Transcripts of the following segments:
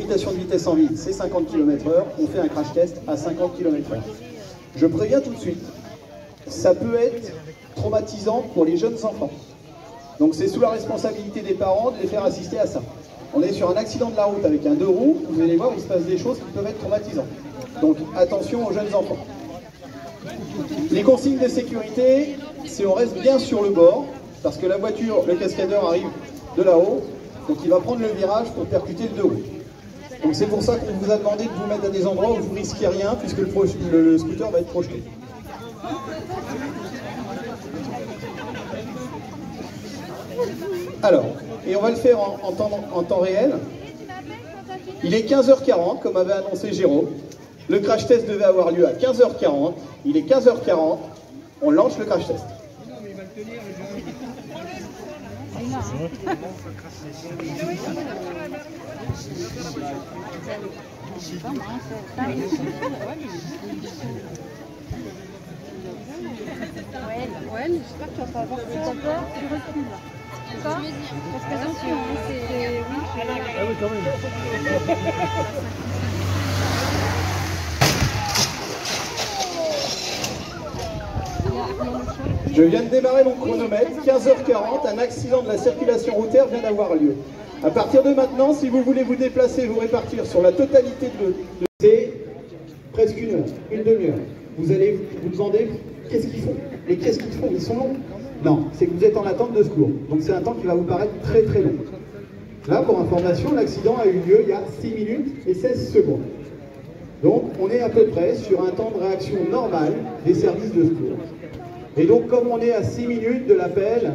limitation de vitesse en ville, c'est 50 km/h. On fait un crash test à 50 km/h. Je préviens tout de suite, ça peut être traumatisant pour les jeunes enfants. Donc c'est sous la responsabilité des parents de les faire assister à ça. On est sur un accident de la route avec un 2 roues, vous allez voir, il se passe des choses qui peuvent être traumatisantes. Donc attention aux jeunes enfants. Les consignes de sécurité, c'est on reste bien sur le bord, parce que la voiture, le cascadeur arrive de là-haut, donc il va prendre le virage pour percuter le 2 roues. Donc c'est pour ça qu'on vous a demandé de vous mettre à des endroits où vous ne risquez rien, puisque le scooter va être projeté. Alors, et on va le faire en temps réel. Il est 15h40, comme avait annoncé Jérôme. Le crash test devait avoir lieu à 15h40. Il est 15h40. On lance le crash test. Ouais, j'espère que tu vas pas avoir peur, tu recules. D'accord ? Parce que attention, c'est... Ah oui, quand même. Je viens de démarrer mon chronomètre, 15h40, un accident de la circulation routière vient d'avoir lieu. À partir de maintenant, si vous voulez vous déplacer, vous répartir sur la totalité de c'est presque une demi-heure. Vous allez vous demander, qu'est-ce qu'ils font? Mais qu'est-ce qu'ils font? Ils sont longs? Non, c'est que vous êtes en attente de secours. Donc c'est un temps qui va vous paraître très très long. Là, pour information, l'accident a eu lieu il y a 6 minutes et 16 secondes. Donc on est à peu près sur un temps de réaction normal des services de secours. Et donc, comme on est à 6 minutes de l'appel,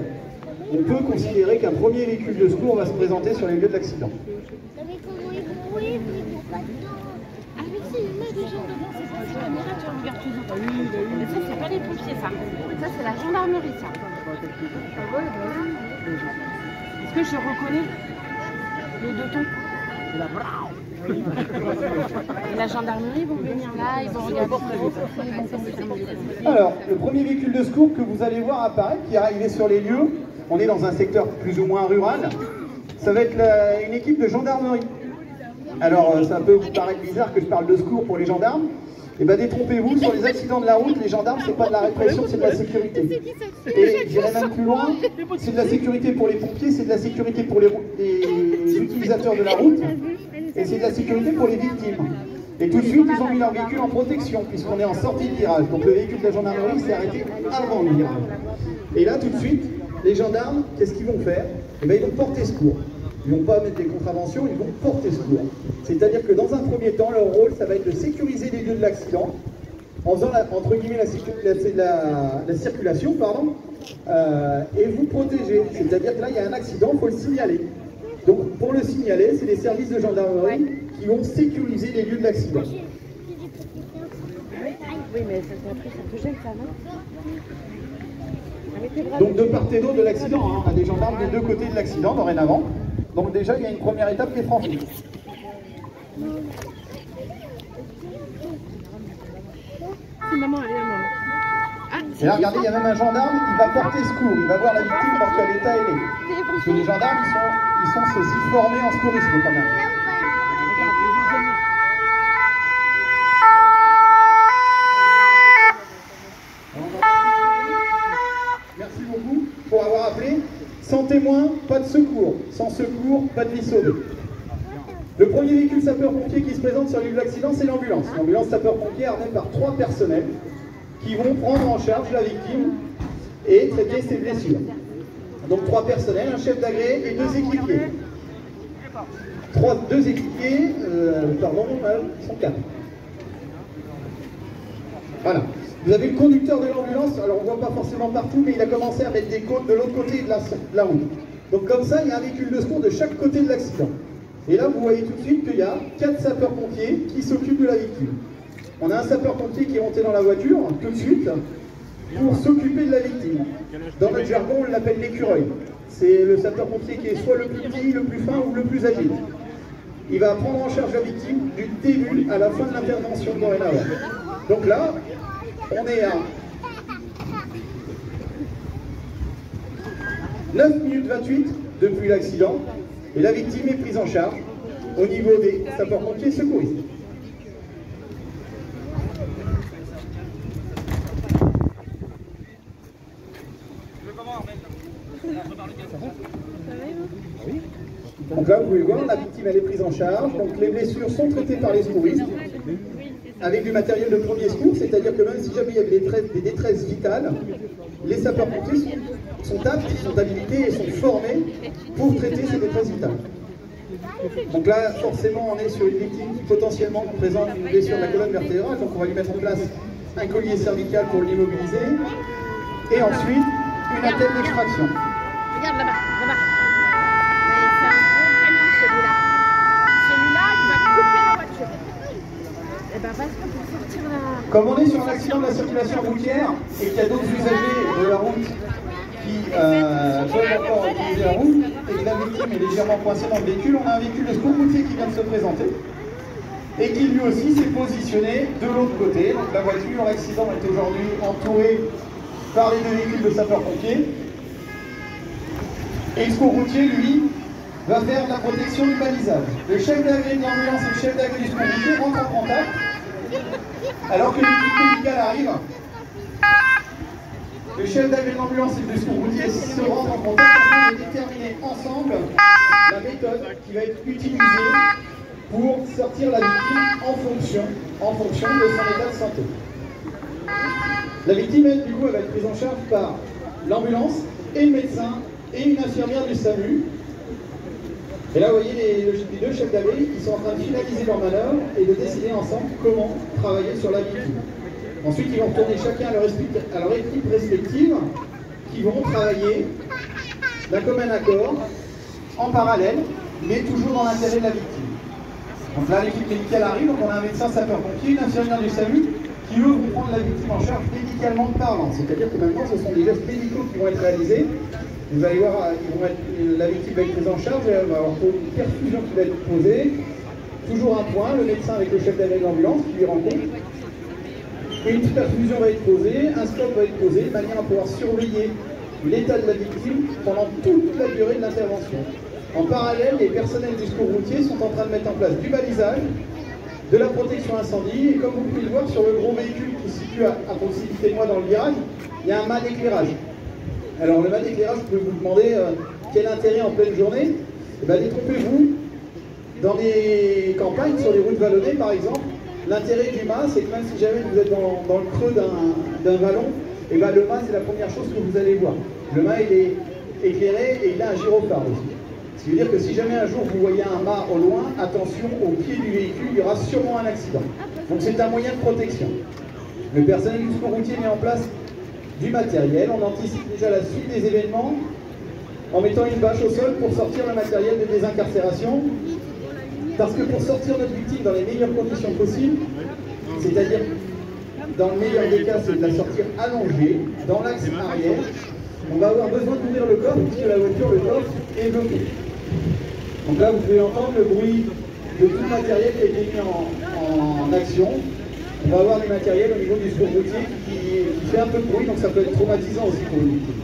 on peut considérer qu'un premier véhicule de secours va se présenter sur les lieux de l'accident. Ça, c'est pas les pompiers, ça. Ça, c'est la gendarmerie, ça. Est-ce que je reconnais les deux tons? Et la gendarmerie, ils vont venir là, ils vont regarder. Alors, le premier véhicule de secours que vous allez voir apparaître, qui est arrivé sur les lieux, on est dans un secteur plus ou moins rural, ça va être une équipe de gendarmerie. Alors, ça peut vous paraître bizarre que je parle de secours pour les gendarmes. Eh bien, détrompez-vous, sur les accidents de la route, les gendarmes, c'est pas de la répression, c'est de la sécurité. Et j'irai même plus loin, c'est de la sécurité pour les pompiers, c'est de la sécurité pour les utilisateurs de la route, et c'est de la sécurité pour les victimes. Et tout de suite, ils ont mis leur véhicule en protection, puisqu'on est en sortie de virage. Donc le véhicule de la gendarmerie s'est arrêté avant le virage. Et là, tout de suite, les gendarmes, qu'est-ce qu'ils vont faire? Eh bien, ils vont porter secours. Ils ne vont pas mettre des contraventions, ils vont porter secours. C'est-à-dire que dans un premier temps, leur rôle, ça va être de sécuriser les lieux de l'accident, en faisant, entre guillemets, la circulation, pardon, et vous protéger. C'est-à-dire que là, il y a un accident, il faut le signaler. Donc, pour le signaler, c'est les services de gendarmerie qui vont sécuriser les lieux de l'accident. Oui, mais ça te gêne, ça, non? Donc, de part et d'autre de l'accident, hein, on a des gendarmes des deux côtés de l'accident, dorénavant. Donc, déjà, il y a une première étape qui est franchie. C'est maman, allez, maman. Et là, regardez, il y a même un gendarme qui va porter secours, il va voir la victime dans quel état elle est. Parce que les gendarmes, ils sont aussi formés en secourisme quand même. Merci beaucoup pour avoir appelé. Sans témoin, pas de secours. Sans secours, pas de vie sauvée. Le premier véhicule sapeur-pompier qui se présente sur le lieu de l'accident, c'est l'ambulance. L'ambulance sapeur-pompier armée par 3 personnels qui vont prendre en charge la victime et traiter ses blessures. Donc 3 personnels, un chef d'agré et 2 équipiers. 2 équipiers, sont 4. Voilà. Vous avez le conducteur de l'ambulance, alors on ne voit pas forcément partout, mais il a commencé à mettre des côtes de l'autre côté de la route. Donc comme ça, il y a un véhicule de secours de chaque côté de l'accident. Et là, vous voyez tout de suite qu'il y a 4 sapeurs-pompiers qui s'occupent de la victime. On a un sapeur-pompier qui est monté dans la voiture, tout de suite, pour s'occuper de la victime. Dans notre jargon, on l'appelle l'écureuil. C'est le sapeur-pompier qui est soit le plus petit, le plus fin ou le plus agile. Il va prendre en charge la victime du début à la fin de l'intervention dorénavant. Donc là, on est à 9 minutes 28 depuis l'accident, et la victime est prise en charge. au niveau des sapeurs-pompiers secouristes. Donc là, vous pouvez voir, la victime elle est prise en charge. Donc les blessures sont traitées par les secouristes avec du matériel de premier secours, c'est-à-dire que même si jamais il y avait des détresses vitales, les sapeurs-pompiers sont aptes, sont habilités et sont formés pour traiter ces détresses vitales. Donc là, forcément, on est sur une victime qui potentiellement présente une blessure de la colonne vertébrale, donc on va lui mettre en place un collier cervical pour l'immobiliser, et ensuite une attelle d'extraction. Regarde là-bas, là-bas. C'est un gros camion celui-là. Celui-là, il va couper la voiture. Et ben vas-y, on peut sortir là. Comme on est sur un accident de la circulation routière et qu'il y a d'autres usagers de la route qui peuvent encore utiliser la route et que la victime est légèrement coincée dans le véhicule, on a un véhicule de secours routier qui vient de se présenter et qui lui aussi s'est positionné de l'autre côté. Donc la voiture, l'accident est aujourd'hui entouré par les deux véhicules de sapeurs-pompiers. Et le secours routier, lui, va faire de la protection du balisage. Le chef d'agré de l'ambulance et le chef d'agré du secours routier rentrent en contact alors que l'équipe médicale arrive. Le chef d'agré de l'ambulance et le secours routier se rendent en contact afin de déterminer ensemble la méthode qui va être utilisée pour sortir la victime en fonction de son état de santé. La victime, elle, du coup, elle va être prise en charge par l'ambulance et le médecin et une infirmière du SAMU. Et là, vous voyez les deux chefs d'agré qui sont en train de finaliser leur manœuvre et de décider ensemble comment travailler sur la victime. Ensuite, ils vont retourner chacun à leur équipe respective, qui vont travailler d'un commun accord, en parallèle, mais toujours dans l'intérêt de la victime. Donc là, l'équipe médicale arrive, donc on a un médecin sapeur-pompier, une infirmière du SAMU, qui eux vont prendre la victime en charge médicalement parlant. C'est-à-dire que maintenant, ce sont des gestes médicaux qui vont être réalisés. Vous allez voir, la victime va être prise en charge, elle va avoir une perfusion qui va être posée. Toujours un point, le médecin avec le chef d'agré de l'ambulance qui lui rend compte. Et une perfusion va être posée, un scope va être posé, de manière à pouvoir surveiller l'état de la victime pendant toute la durée de l'intervention. En parallèle, les personnels du secours routier sont en train de mettre en place du balisage, de la protection incendie, et comme vous pouvez le voir sur le gros véhicule qui se situe à proximité de moi dans le virage, il y a un mât d'éclairage. Alors le mât d'éclairage, vous pouvez vous demander quel intérêt en pleine journée. Eh bien, détrompez-vous, dans des campagnes, sur les routes vallonnées par exemple, l'intérêt du mât, c'est que même si jamais vous êtes dans le creux d'un vallon, et bien le mât, c'est la première chose que vous allez voir. Le mât, il est éclairé et il a un gyrophare aussi. Ce qui veut dire que si jamais un jour vous voyez un mât au loin, attention, au pied du véhicule, il y aura sûrement un accident. Donc c'est un moyen de protection. Le personnel du secours routier met en place du matériel. On anticipe déjà la suite des événements en mettant une bâche au sol pour sortir le matériel de désincarcération. Parce que pour sortir notre victime dans les meilleures conditions possibles, c'est-à-dire dans le meilleur des cas, c'est de la sortir allongée, dans l'axe arrière, on va avoir besoin d'ouvrir le coffre puisque la voiture, le coffre, est bloqué. Donc là, vous pouvez entendre le bruit de tout le matériel qui a été mis en action. On va avoir du matériel au niveau du secours routier qui fait un peu de bruit, donc ça peut être traumatisant aussi pour une victime.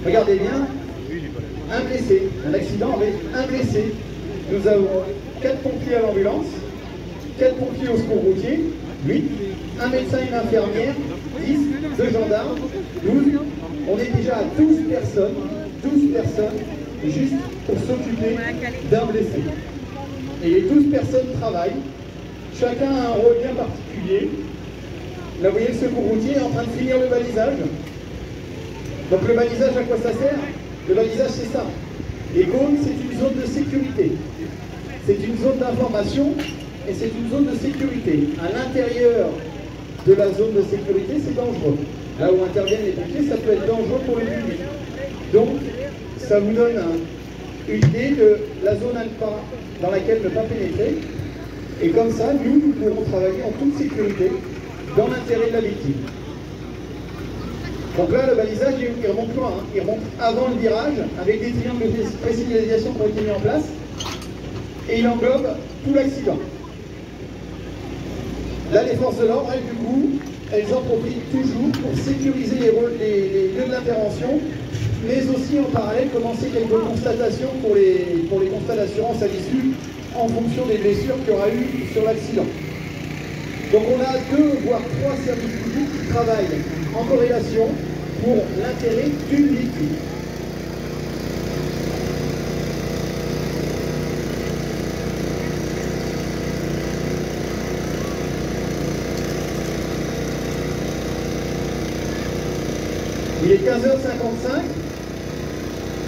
Regardez bien, un blessé, un accident avec un blessé. Nous avons 4 pompiers à l'ambulance, 4 pompiers au secours routier, 8, un médecin et une infirmière, 10, 2 gendarmes, 12. On est déjà à 12 personnes juste pour s'occuper d'un blessé. Et les 12 personnes travaillent, chacun a un rôle bien particulier. Là, vous voyez, le secours routier est en train de finir le balisage. Donc le balisage, à quoi ça sert? Le balisage, c'est ça. Les cônes, c'est une zone de sécurité. C'est une zone d'information et c'est une zone de sécurité. À l'intérieur de la zone de sécurité, c'est dangereux. Là où interviennent les pompiers, ça peut être dangereux pour le public. Donc, ça vous donne une idée de la zone alpha dans laquelle ne pas pénétrer. Et comme ça, nous pourrons travailler en toute sécurité dans l'intérêt de la victime. Donc là, le balisage, il remonte loin. Il remonte avant le virage, avec des triangles de présignalisation qui ont été mis en place. Et il englobe tout l'accident. Là, les forces de l'ordre, du coup, elles en profitent toujours pour sécuriser les lieux de l'intervention, mais aussi en parallèle commencer quelques constatations pour les constats d'assurance à l'issue en fonction des blessures qu'il y aura eu sur l'accident. Donc on a 2 voire 3 services publics qui travaillent en corrélation pour l'intérêt d'une véhicule. Il est 15h55.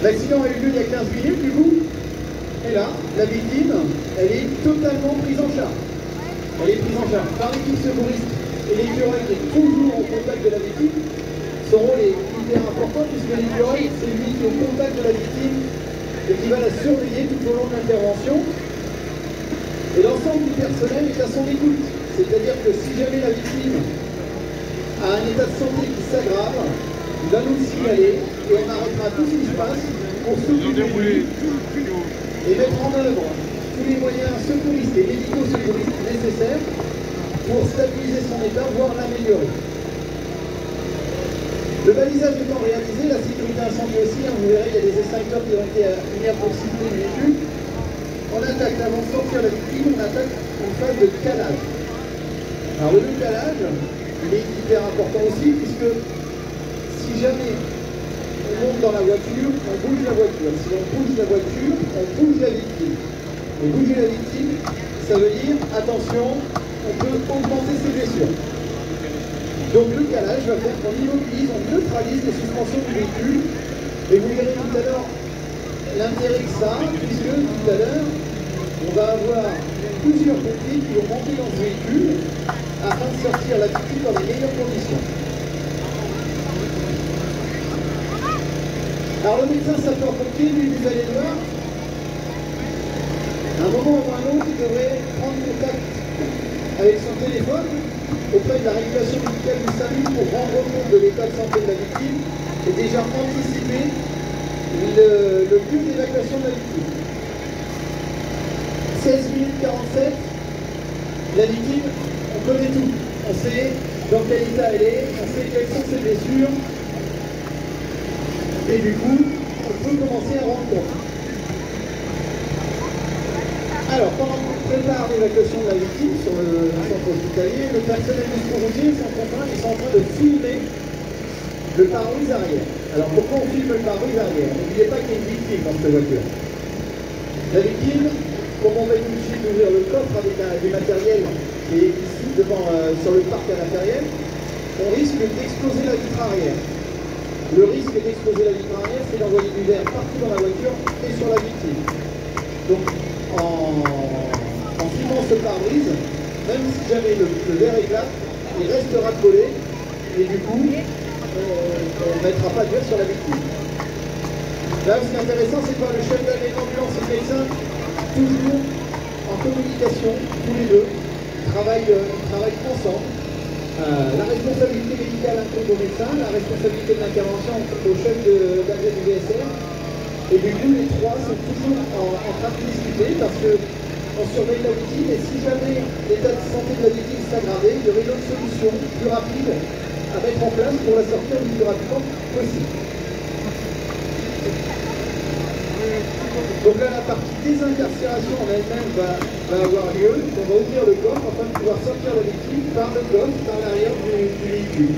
L'accident a eu lieu il y a 15 minutes du coup. Et là, la victime, elle est totalement prise en charge. Elle est prise en charge par l'équipe secouriste et l'écureuil qui est toujours en contact de la victime. Son rôle est hyper important puisque l'écureuil, c'est lui qui est au contact de la victime et qui va la surveiller tout au long de l'intervention. Et l'ensemble du personnel est à son écoute. C'est-à-dire que si jamais la victime a un état de santé qui s'aggrave, il va nous signaler et on arrêtera tout ce qui se passe pour s'occuper de lui et mettre en œuvre tous les moyens secouristes et médico-secouristes nécessaires pour stabiliser son état, voire l'améliorer. Le balisage étant réalisé, la sécurité incendie aussi, vous verrez, il y a des extincteurs qui ont été mis à proximité du véhicule. On attaque, avant de sortir la victime, on attaque en phase de calage. Alors le calage, il est hyper important aussi, puisque si jamais on monte dans la voiture, on bouge la voiture. Si on bouge la voiture, on bouge la victime. Et bouger la victime, ça veut dire, attention, on peut augmenter ses blessures. Donc le calage va faire qu'on immobilise, on neutralise les suspensions du véhicule. Et vous verrez tout à l'heure l'intérêt que ça a, puisque tout à l'heure, on va avoir plusieurs pompiers qui vont monter dans ce véhicule afin de sortir la victime dans les meilleures conditions. Alors le médecin sapeur-pompier, lui, vous allez voir, à un moment ou à un autre, il devrait prendre contact avec son téléphone auprès de la régulation médicale du SAMU pour rendre compte de l'état de santé de la victime et déjà anticiper le lieu d'évacuation de la victime. 16 minutes 47, la victime, on connaît tout. On sait dans quel état elle est, on sait quelles sont ses blessures. Et du coup, on peut commencer à rendre compte. Alors, pendant qu'on prépare l'évacuation de la victime sur le centre hospitalier, le personnel du secours routier ils sont en train de filmer le pare-brise arrière. Alors, pourquoi on filme le pare-brise arrière? N'oubliez pas qu'il y a une victime dans cette voiture. La victime, comme on va être obligé d'ouvrir le coffre avec du matériel qui est ici devant, sur le parc à l'intérieur, on risque d'exploser la vitre arrière. Le risque d'exploser la vitre arrière, c'est d'envoyer du verre partout dans la voiture et sur la victime. Donc, en filmant ce pare-brise, même si jamais le verre éclate, il restera collé et du coup, on ne mettra pas de verre sur la victime. Là, ce qui est intéressant, c'est que le chef d'ambulance et le médecin, toujours en communication, tous les deux, travaillent ensemble. La responsabilité médicale incombe au médecin, la responsabilité de l'intervention au chef d'AG du VSR. Et du coup, les trois sont toujours en train de discuter parce qu'on surveille la victime et si jamais l'état de santé de la victime s'aggravait, il y aurait une autre solution plus rapide à mettre en place pour la sortir le plus rapidement possible. Donc là, la partie désincarcération en elle-même va avoir lieu. On va ouvrir le coffre afin de pouvoir sortir la victime par le coffre, par l'arrière du véhicule.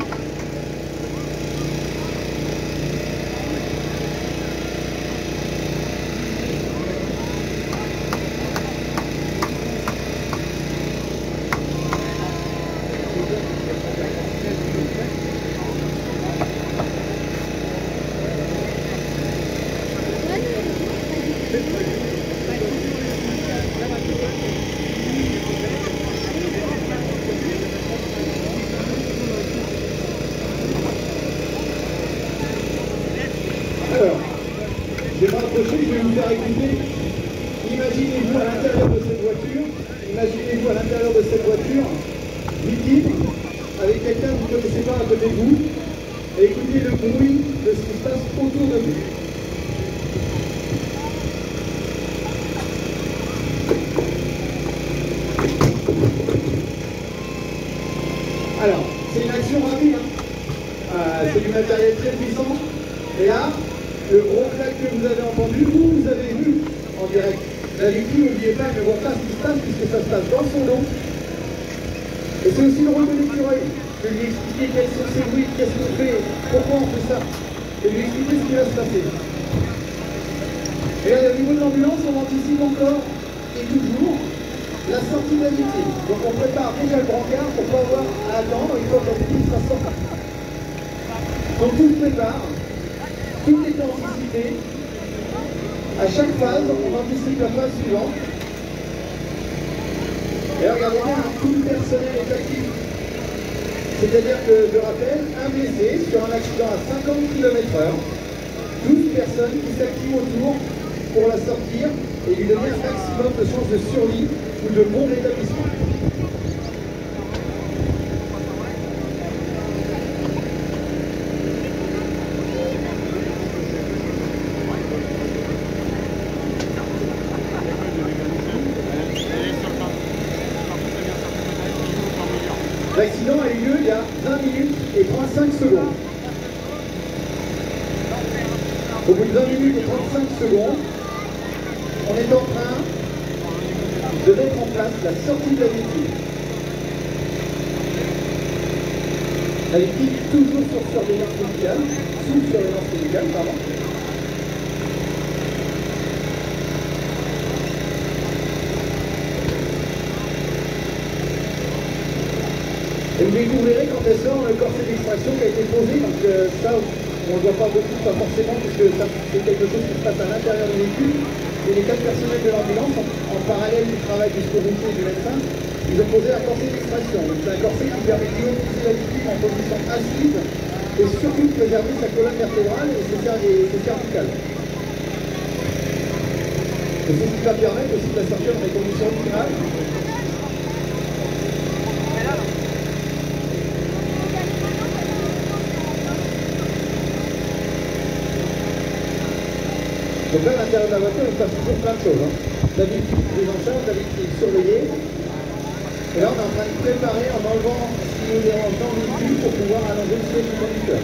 Alors, je vais m'approcher, je vais vous faire écouter. Imaginez-vous à l'intérieur de cette voiture, victime, avec quelqu'un que vous ne connaissez pas à côté de vous, et écoutez le bruit de ce qui se passe autour de vous. Alors, c'est une action rapide, c'est du matériel très puissant. Et là, le gros claque que vous avez entendu, vous avez vu en direct. La victime, n'oubliez pas, elle ne voit pas ce qui se passe puisque ça se passe dans son dos. Et c'est aussi le rôle de l'écureuil, de lui expliquer quels sont ses bruits, qu'est-ce qu'on fait, pourquoi on fait ça, et lui expliquer ce qui va se passer. Et là, au niveau de l'ambulance, on anticipe encore et toujours la sortie de la victime. Donc on prépare déjà le brancard pour ne pas avoir à attendre une fois que la victime sera sortie. Donc tout se prépare, tout est anticipé. À chaque phase, on anticipe la phase suivante. Et regardez bien, tout le personnel est actif. C'est-à-dire que, je rappelle, un blessé sur un accident à 50 km/h, 12 personnes qui s'activent autour pour la sortir et lui donner un maximum de chances de survie ou de bon rétablissement. L'accident a eu lieu il y a 20 minutes et 35 secondes. Au bout de 20 minutes et 35 secondes, on est en train de mettre en place la sortie de la victime. La victime est toujours sous surveillance médicale, pardon. Et vous découvrirez quand elle sort le corset d'extraction qui a été posé, donc ça on ne le voit pas beaucoup, pas forcément, puisque c'est quelque chose qui se passe à l'intérieur du véhicule. Et les 4 personnels de l'ambulance, en parallèle du travail du secouriste et du médecin, ils ont posé un corset d'extraction. Donc c'est un corset qui permet d'immobiliser la victime en position assise et surtout de préserver sa colonne vertébrale et ses cervicales. Et c'est ce qui va permettre aussi de la sortir dans des conditions optimales. Donc là, à l'intérieur de la voiture, il se passe toujours plein de choses. La victime prise en charge, la victime surveillée. Et là, on est en train de préparer en enlevant ce qui nous dérange dans le véhicule pour pouvoir allonger le siège du conducteur.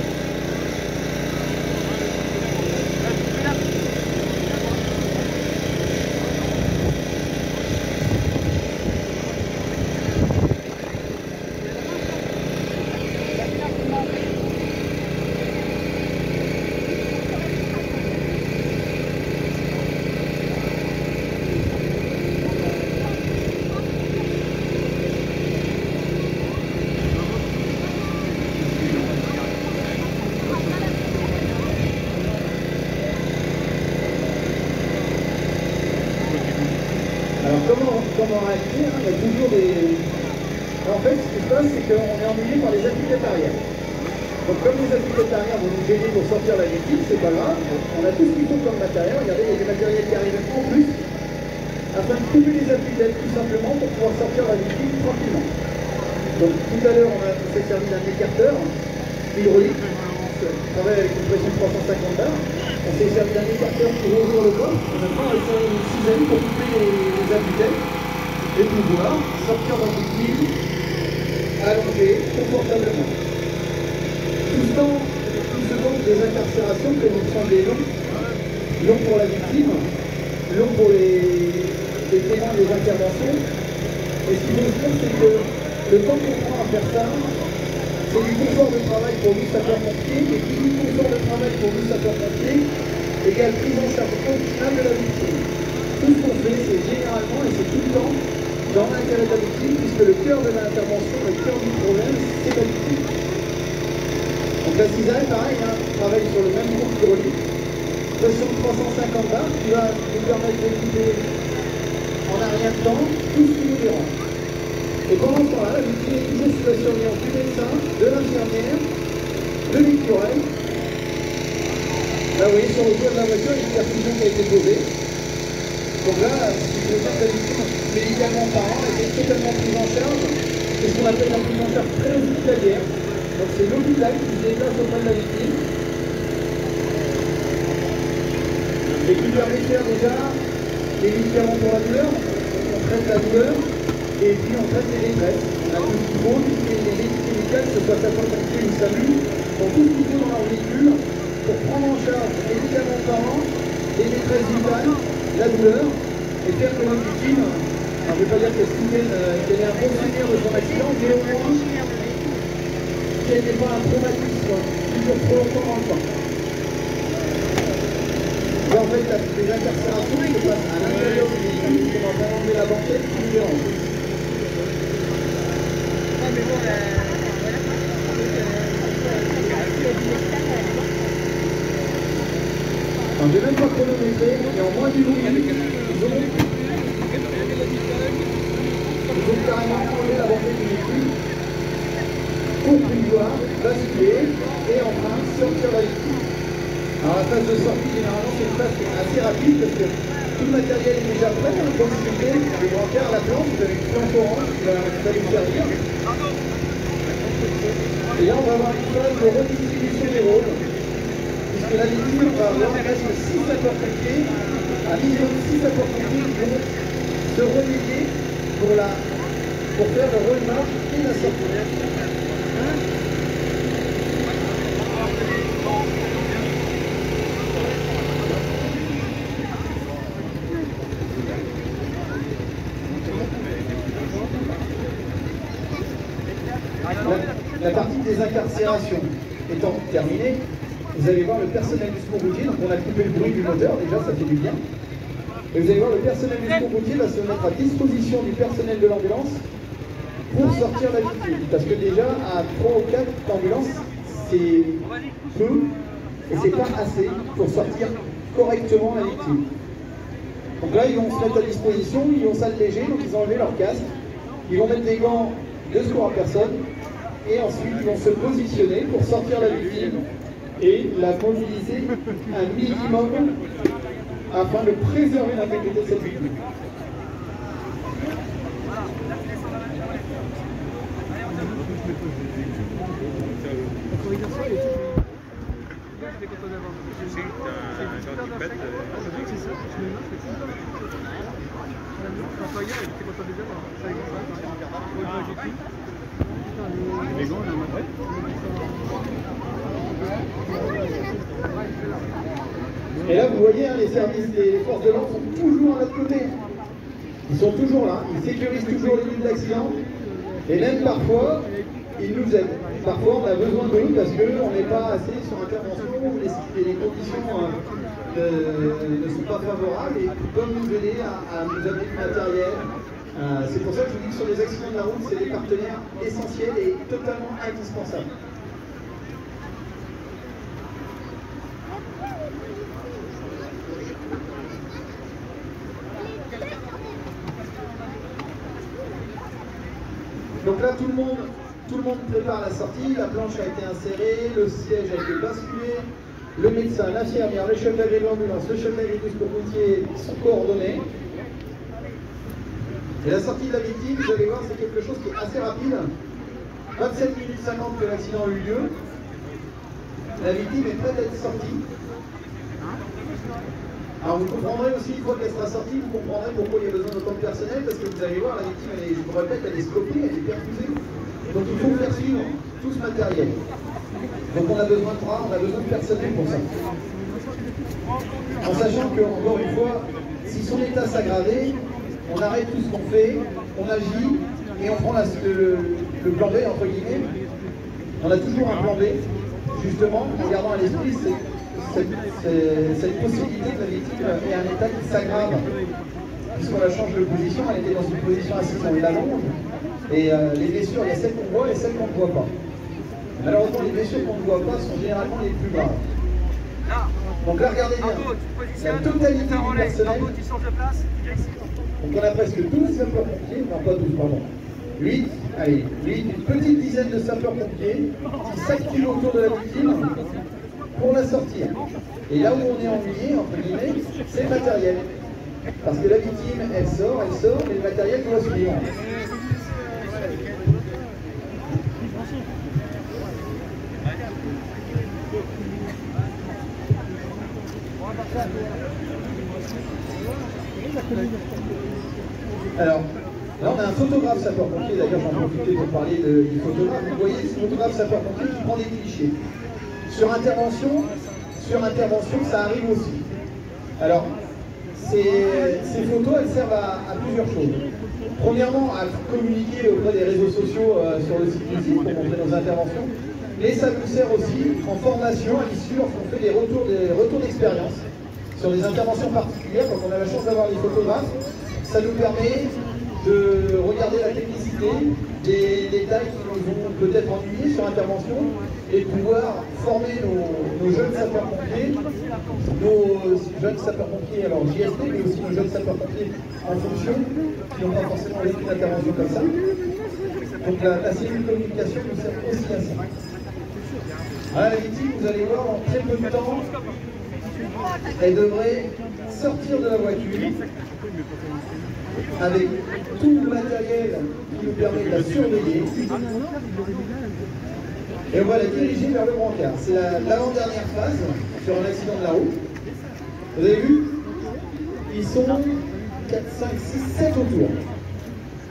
Alors comment réagir, il y a toujours des... En fait, ce qui se passe, c'est qu'on est emmêlé par les appuis-têtes arrière. Donc comme les appuis-têtes arrière vont nous gêner pour sortir la victime, c'est pas grave. On a tout ce qu'il faut comme matériel. Regardez, il y a des matériels qui arrivent en plus, afin de couper les appuis-têtes tout simplement pour pouvoir sortir la victime tranquillement. Donc tout à l'heure, on s'est servi d'un écarteur hydraulique. On travaille avec une pression de 350 bars. On s'est servi d'un écarteur pour ouvrir le corps. Maintenant, on a une cisaille pour couper les appuis-têtes et pouvoir sortir la victime allongée confortablement. Tout ce temps, tout ce temps des incarcérations que nous semblent long pour la victime, long pour les témoins des interventions. Et ce qu'il faut se dire, c'est que le temps qu'on prend à faire ça, c'est du confort de travail pour nous sapeurs-pompiers, et qui dit confort de travail pour nous sapeurs-pompiers égale prise en charge optimale de la victime. Tout ce qu'on fait, c'est généralement, et c'est tout le temps, dans l'intérêt de la victime, puisque le cœur de l'intervention, le cœur du problème, c'est la victime. Donc la cisaille, pareil, travaille sur le même groupe hydraulique, pression de 350 bars, qui va nous permettre de couper en un rien de temps tout ce qui nous dérange. Et pendant ce temps-là, la victime est toujours sous la surveillance du médecin, de l'infirmière, de l'écureuil. Là, vous voyez, sur le toit de la voiture, il y a une perfusion qui a été posée. Donc là, il faut dire que la victime, médicalement parlant, a été totalement prise en charge. C'est ce qu'on appelle la prise en charge pré-hospitalière. Donc c'est l'hôpital qui se déplace auprès de la victime. Et qui permet de faire déjà les médicaments pour la douleur. On traite la douleur. Et puis on traite les détresses. On a tout ce qu'il faut, toutes les équipes médicales, que ce soit sapeurs-pompiers ou SAMU, ont tout ce qu'il faut dans leur véhicule pour prendre en charge médicalement parlant les détresses vitales, la douleur, et faire que notre victime, alors je ne veux pas dire qu'elle ait un bon souvenir de son accident, mais au moins qu'elle n'ait pas un traumatisme qui dure trop longtemps dans le temps. Et en fait, les incarcérations se passent à l'intérieur du véhicule, on va pas enlever la banquette qui nous dérange. Je n'ai même pas chronométré, et en moins d'une minute, ils ont carrément enlevé la banquette du véhicule pour pouvoir basculer et enfin sortir la victime. Alors la phase de sortie, généralement, c'est une phase qui est assez rapide parce que tout le matériel est déjà prêt à proximité. Le brancard à la planche, vous avez une planche orange qui va vous servir. Et là, on va avoir une phase de redistribution des rôles. Puisque la victime va avoir presque 6 sapeurs-pompiers, un minimum 6 sapeurs-pompiers qui vont se relayer pour faire le rôle marche et la sortie. La partie des incarcérations étant terminée, vous allez voir le personnel du secours routier, donc on a coupé le bruit du moteur, déjà ça fait du bien. Et vous allez voir le personnel du secours routier va se mettre à disposition du personnel de l'ambulance pour sortir la victime. Parce que déjà à 3 ou 4 ambulances, c'est peu et c'est pas assez pour sortir correctement la victime. Donc là ils vont se mettre à disposition, ils vont s'alléger, donc ils ont enlevé leur casque, ils vont mettre des gants de secours à personne et ensuite ils vont se positionner pour sortir la victime et la mobiliser un minimum afin de préserver l'intégrité de cette victime. Et là, vous voyez, hein, les services, les forces de l'ordre sont toujours à notre côté. Ils sont toujours là, ils sécurisent toujours les lieux d'accident. Et même parfois, ils nous aident. Parfois, on a besoin d'eux parce qu'on n'est pas assez sur intervention, les conditions ne sont pas favorables et ils peuvent nous aider à nous amener du matériel. C'est pour ça que je vous dis que sur les accidents de la route, c'est des partenaires essentiels et totalement indispensables. Donc là, tout le monde prépare la sortie, la planche a été insérée, le siège a été basculé, le médecin, l'infirmière, le chef d'agrément de l'ambulance, le chef d'agrément du secours routier sont coordonnés. Et la sortie de la victime, vous allez voir, c'est quelque chose qui est assez rapide. 27 minutes 50 que l'accident a eu lieu. La victime est prête à être sortie. Alors vous comprendrez aussi, une fois qu'elle sera sortie, vous comprendrez pourquoi il y a besoin d'autant de personnel, parce que vous allez voir, la victime, je vous répète, elle est scopée, elle est perfusée. Donc il faut faire suivre tout ce matériel. Donc on a besoin de bras, on a besoin de personnel pour ça. En sachant que, encore une fois, si son état s'aggravait, on arrête tout ce qu'on fait, on agit et on prend le plan B, entre guillemets. On a toujours un plan B, justement, en gardant à l'esprit cette possibilité que la victime ait un état qui s'aggrave. Puisqu'on la change de position, elle était dans une position assise, on l'allonge. Et les blessures, il y a celles qu'on voit et celles qu'on ne voit pas. Malheureusement, les blessures qu'on ne voit pas sont généralement les plus graves. Donc là, regardez bien, la totalité du personnel. Donc on a presque 12 sapeurs-pompiers, non pas 12, pardon. 8, allez, 8, une petite dizaine de sapeurs-pompiers qui s'activent autour de la victime pour la sortir. Et là où on est ennuyé, entre guillemets, c'est le matériel. Parce que la victime, elle sort, mais le matériel doit suivre. Alors, là on a un photographe sapeur-pompier, d'ailleurs j'en profite pour parler du photographe. Vous voyez ce photographe sapeur-pompier qui prend des clichés. Sur intervention, ça arrive aussi. Alors, Ces photos, elles servent à plusieurs choses. Premièrement, à communiquer auprès des réseaux sociaux sur le site du site pour montrer nos interventions. Et ça nous sert aussi en formation à l'issue lorsqu'on fait des retours d'expérience sur des interventions particulières. Quand on a la chance d'avoir les photographes, ça nous permet de regarder la technicité, des détails qui nous ont peut-être ennuyés sur intervention et pouvoir former nos jeunes sapeurs-pompiers, alors JSP, mais aussi nos jeunes sapeurs-pompiers en fonction, qui n'ont pas forcément vécu une intervention comme ça. Donc la cellule de communication nous sert aussi à ça. Voilà, la victime, vous allez voir, en très peu de temps, elle devrait sortir de la voiture avec tout le matériel qui nous permet de la surveiller. Et on va la diriger vers le brancard. C'est l'avant-dernière phase sur un accident de la route. Vous avez vu? Ils sont 4, 5, 6, 7 autour.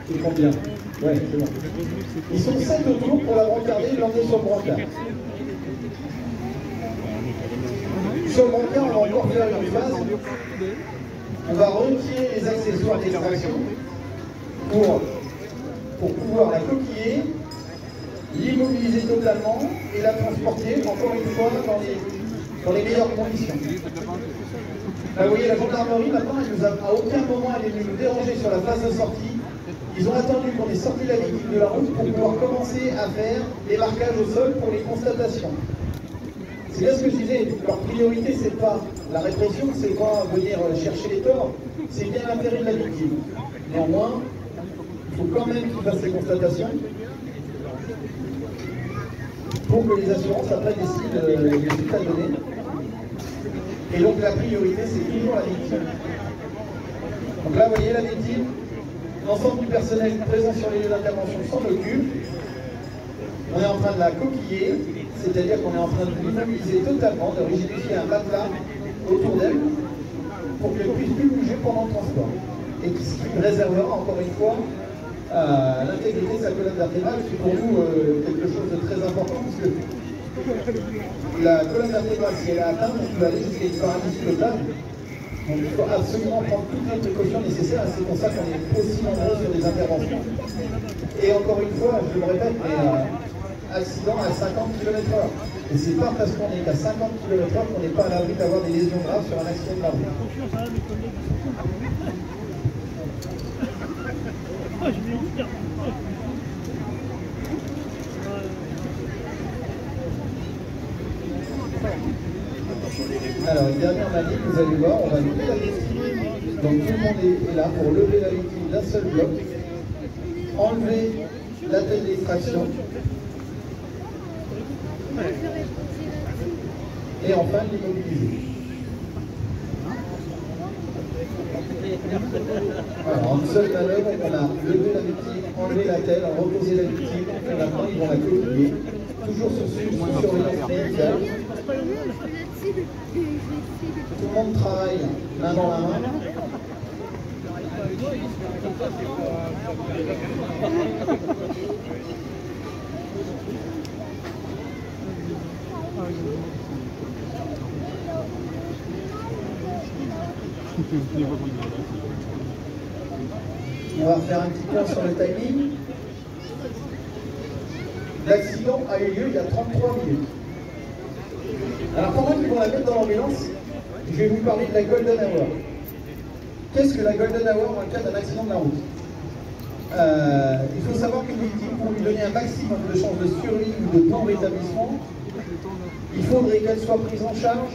Tu prends bien? Ouais, c'est bon. Ils sont 7 autour pour la brancarder et l'emmener sur le brancard. Sur le brancard, on va encore faire une phase. On va retirer les accessoires d'extraction pour pouvoir la coquiller, l'immobiliser totalement et la transporter, encore une fois, dans les meilleures conditions. Là, vous voyez, la gendarmerie, maintenant, à aucun moment, elle est venue nous déranger sur la phase de sortie. Ils ont attendu qu'on ait sorti la victime de la route pour pouvoir commencer à faire des marquages au sol pour les constatations. C'est bien ce que je disais, leur priorité, c'est pas la répression, c'est pas venir chercher les torts, c'est bien l'intérêt de la victime. Néanmoins, il faut quand même qu'ils fassent ces constatations pour que les assurances après décident les résultats donnés. Et donc la priorité, c'est toujours la victime. Donc là, vous voyez la victime, l'ensemble du personnel présent sur les lieux d'intervention s'en occupe. On est en train de la coquiller, c'est-à-dire qu'on est en train de l'immobiliser totalement, de rigidifier un matelas autour d'elle pour qu'elle ne puisse plus bouger pendant le transport. Et ce qui réservera encore une fois l'intégrité de sa colonne vertébrale, qui est pour nous quelque chose de très important, puisque la colonne vertébrale, si elle est atteinte, on peut aller jusqu'à une paralysie totale. Donc il faut absolument prendre toutes les précautions nécessaires, et c'est pour ça qu'on est aussi nombreux sur des interventions. Et encore une fois, je le répète, mais accident à 50 km/h. Et c'est pas parce qu'on est qu'à 50 km/h qu'on n'est pas à l'abri d'avoir des lésions graves sur un accident de la route. Alors, une dernière manip, vous allez voir, on va lever la victime. Donc tout le monde est là pour lever la victime d'un seul bloc, enlever la tête d'extraction, et enfin l'immobiliser. Alors, en une seule manœuvre, on a levé la victime, enlevé la tête, reposé la victime, et maintenant ils vont la coquiller, toujours sous surveillance médicale. Tout le monde travaille main dans la main. On va faire un petit point sur le timing. L'accident a eu lieu il y a 33 minutes. Alors pendant qu'ils vont la mettre dans l'ambulance, je vais vous parler de la Golden Hour. Qu'est-ce que la Golden Hour dans le cas d'un accident de la route? Il faut savoir qu'une victime, pour lui donner un maximum de chances de survie ou de temps de rétablissement, il faudrait qu'elle soit prise en charge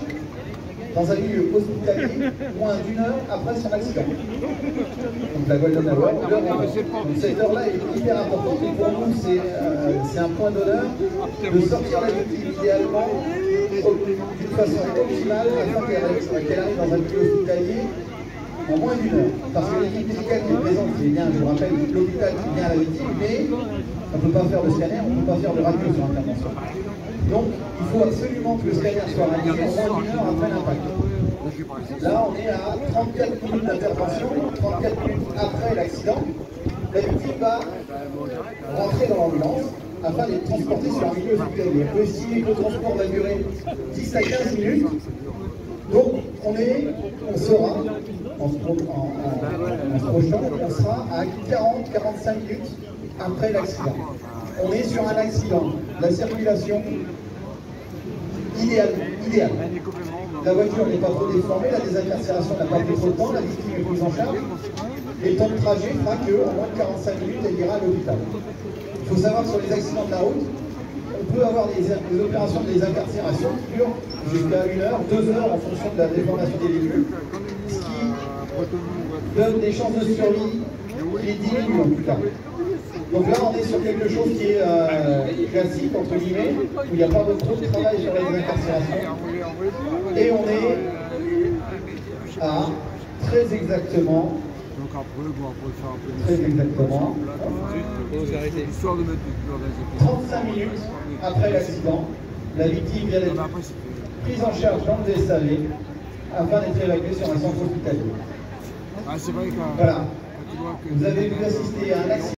dans un milieu hospitalier moins d'1 heure après son accident. Donc la Golden Hour, cette heure-là est hyper importante et pour nous c'est un point d'honneur de sortir la victime idéalement d'une façon optimale afin qu'elle arrive dans un milieu hospitalier en moins d'1 heure. Parce que l'équipe médicale qui est présente, c'est bien, je vous rappelle, l'hôpital qui vient à la victime, mais on ne peut pas faire de scanner, on ne peut pas faire de radio sur intervention. Donc, il faut absolument que le scanner soit réalisé en moins d'1 heure après l'impact. Là, on est à 34 minutes d'intervention, 34 minutes après l'accident. La victime va rentrer dans l'ambulance afin d'être transportée sur un milieu hospitalier. On peut estimer que le transport va durer 10 à 15 minutes. Donc, on saura en se projetant, on sera à 40-45 minutes après l'accident. On est sur un accident, la circulation idéale. La voiture n'est pas trop déformée, la désincarcération n'a pas pris trop de temps, la victime est prise en charge, et le temps de trajet fera qu'en moins de 45 minutes, elle ira à l'hôpital. Il faut savoir que sur les accidents de la route, on peut avoir des opérations de désincarcération qui durent jusqu'à 1 heure, 2 heures en fonction de la déformation des véhicules, ce qui donne des chances de survie qui diminuent en tout cas. Donc là, on est sur quelque chose qui est classique, entre guillemets, où il n'y a pas trop de travail sur la désincarcération. Et on est à très exactement 35 minutes après l'accident. La victime vient d'être prise en charge dans le DSAV afin d'être évacuée sur un centre hospitalier. Voilà. Vous avez pu assister à un accident.